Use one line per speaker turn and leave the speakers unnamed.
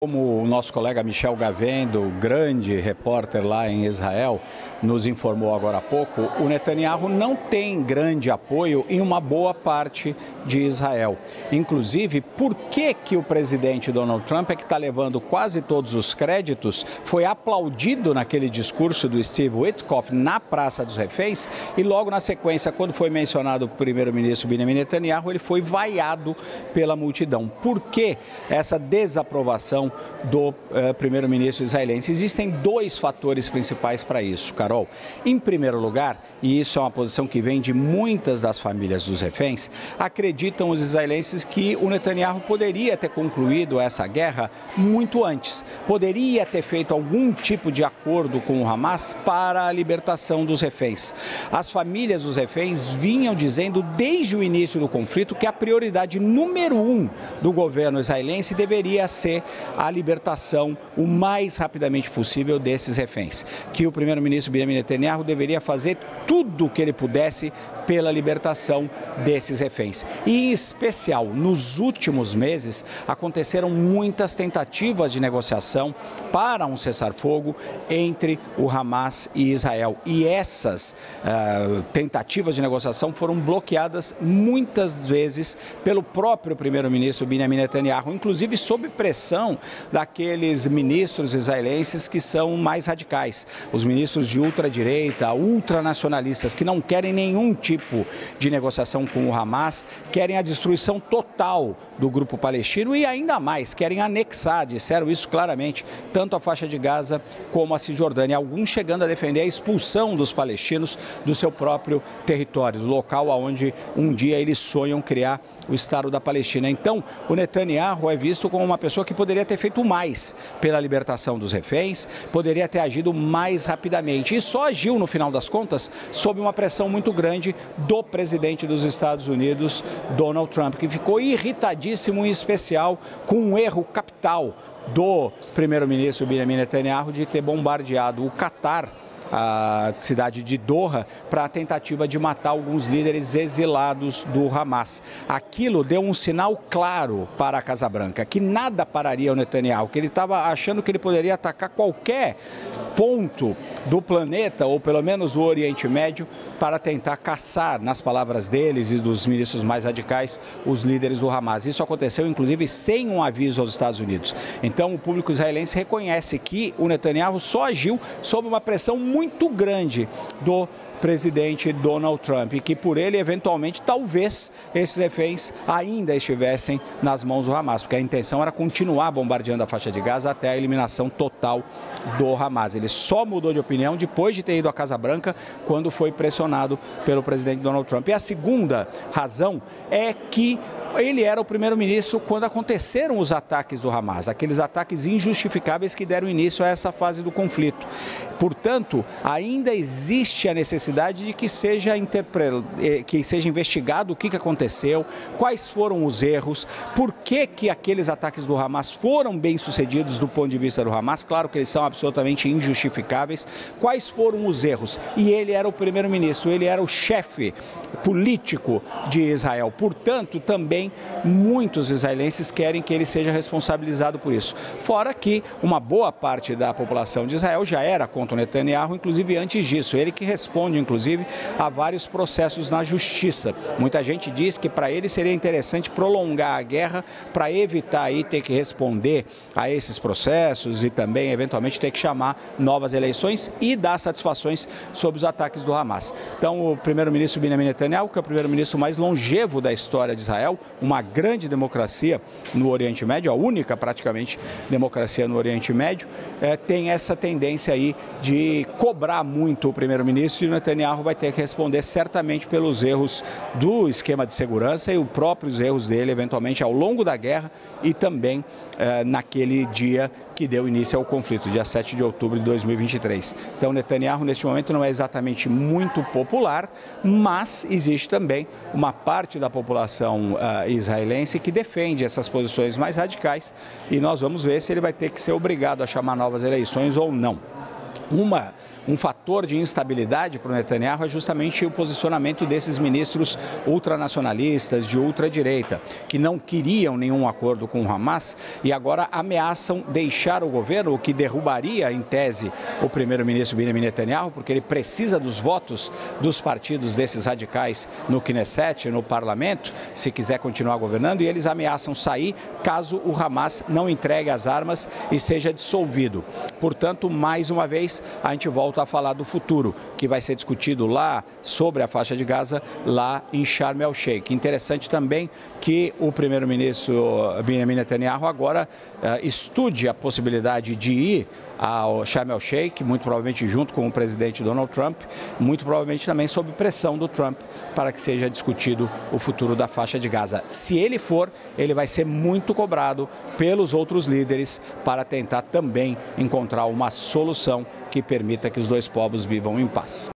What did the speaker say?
Como o nosso colega Michel Gavendo, grande repórter lá em Israel, nos informou agora há pouco, o Netanyahu não tem grande apoio em uma boa parte de Israel. Inclusive, por que o presidente Donald Trump é que está levando quase todos os créditos, foi aplaudido naquele discurso do Steve Witkoff na Praça dos Reféns e logo na sequência, quando foi mencionado o primeiro-ministro Benjamin Netanyahu, ele foi vaiado pela multidão. Por que essa desaprovação do primeiro-ministro israelense? Existem dois fatores principais para isso, Carol. Em primeiro lugar, e isso é uma posição que vem de muitas das famílias dos reféns, acreditam os israelenses que o Netanyahu poderia ter concluído essa guerra muito antes. Poderia ter feito algum tipo de acordo com o Hamas para a libertação dos reféns. As famílias dos reféns vinham dizendo desde o início do conflito que a prioridade número 1 do governo israelense deveria ser a libertação o mais rapidamente possível desses reféns. Que o primeiro-ministro Benjamin Netanyahu deveria fazer tudo o que ele pudesse pela libertação desses reféns. E, em especial, nos últimos meses, aconteceram muitas tentativas de negociação para um cessar-fogo entre o Hamas e Israel. E essas tentativas de negociação foram bloqueadas muitas vezes pelo próprio primeiro-ministro Benjamin Netanyahu, inclusive sob pressão daqueles ministros israelenses que são mais radicais, os ministros de ultradireita, ultranacionalistas, que não querem nenhum tipo de negociação com o Hamas, querem a destruição total do grupo palestino e ainda mais, querem anexar, disseram isso claramente, tanto a faixa de Gaza como a Cisjordânia, alguns chegando a defender a expulsão dos palestinos do seu próprio território, do local onde um dia eles sonham criar o Estado da Palestina. Então, o Netanyahu é visto como uma pessoa que poderia ter feito mais pela libertação dos reféns, poderia ter agido mais rapidamente e só agiu, no final das contas, sob uma pressão muito grande do presidente dos Estados Unidos, Donald Trump, que ficou irritadíssimo, em especial com um erro capital do primeiro-ministro Benjamin Netanyahu de ter bombardeado o Catar, a cidade de Doha, para a tentativa de matar alguns líderes exilados do Hamas. Aquilo deu um sinal claro para a Casa Branca, que nada pararia o Netanyahu, que ele estava achando que ele poderia atacar qualquer ponto do planeta, ou pelo menos do Oriente Médio, para tentar caçar, nas palavras deles e dos ministros mais radicais, os líderes do Hamas. Isso aconteceu, inclusive, sem um aviso aos Estados Unidos. Então, o público israelense reconhece que o Netanyahu só agiu sob uma pressão muito grande do presidente Donald Trump e que por ele, eventualmente, talvez esses reféns ainda estivessem nas mãos do Hamas, porque a intenção era continuar bombardeando a faixa de Gaza até a eliminação total do Hamas. Ele só mudou de opinião depois de ter ido à Casa Branca, quando foi pressionado pelo presidente Donald Trump. E a segunda razão é que ele era o primeiro-ministro quando aconteceram os ataques do Hamas, aqueles ataques injustificáveis que deram início a essa fase do conflito. Portanto, ainda existe a necessidade de que seja investigado o que aconteceu, quais foram os erros, por que aqueles ataques do Hamas foram bem-sucedidos do ponto de vista do Hamas, claro que eles são absolutamente injustificáveis, quais foram os erros. E ele era o primeiro-ministro, ele era o chefe político de Israel. Portanto, também muitos israelenses querem que ele seja responsabilizado por isso. Fora que uma boa parte da população de Israel já era contra o Netanyahu, inclusive antes disso. Ele que responde, inclusive, a vários processos na justiça. Muita gente diz que para ele seria interessante prolongar a guerra para evitar aí ter que responder a esses processos e também, eventualmente, ter que chamar novas eleições e dar satisfações sobre os ataques do Hamas. Então, o primeiro-ministro Benjamin Netanyahu, que é o primeiro-ministro mais longevo da história de Israel, uma grande democracia no Oriente Médio, a única praticamente democracia no Oriente Médio, tem essa tendência aí de cobrar muito o primeiro-ministro, e o Netanyahu vai ter que responder certamente pelos erros do esquema de segurança e os próprios erros dele, eventualmente, ao longo da guerra e também naquele dia que deu início ao conflito, dia 7 de outubro de 2023. Então, Netanyahu, neste momento, não é exatamente muito popular, mas existe também uma parte da população israelense que defende essas posições mais radicais e nós vamos ver se ele vai ter que ser obrigado a chamar novas eleições ou não. Um fator de instabilidade para o Netanyahu é justamente o posicionamento desses ministros ultranacionalistas de ultradireita, que não queriam nenhum acordo com o Hamas e agora ameaçam deixar o governo, o que derrubaria, em tese, o primeiro-ministro Benjamin Netanyahu, porque ele precisa dos votos dos partidos desses radicais no Knesset, no parlamento, se quiser continuar governando, e eles ameaçam sair caso o Hamas não entregue as armas e seja dissolvido. Portanto, mais uma vez, a gente volta a falar do futuro, que vai ser discutido lá sobre a faixa de Gaza, lá em Sharm el-Sheikh. Interessante também que o primeiro-ministro Benjamin Netanyahu agora estude a possibilidade de ir ao Sharm el-Sheikh, muito provavelmente junto com o presidente Donald Trump, muito provavelmente também sob pressão do Trump, para que seja discutido o futuro da faixa de Gaza. Se ele for, ele vai ser muito cobrado pelos outros líderes para tentar também encontrar uma solução que permita que os dois povos vivam em paz.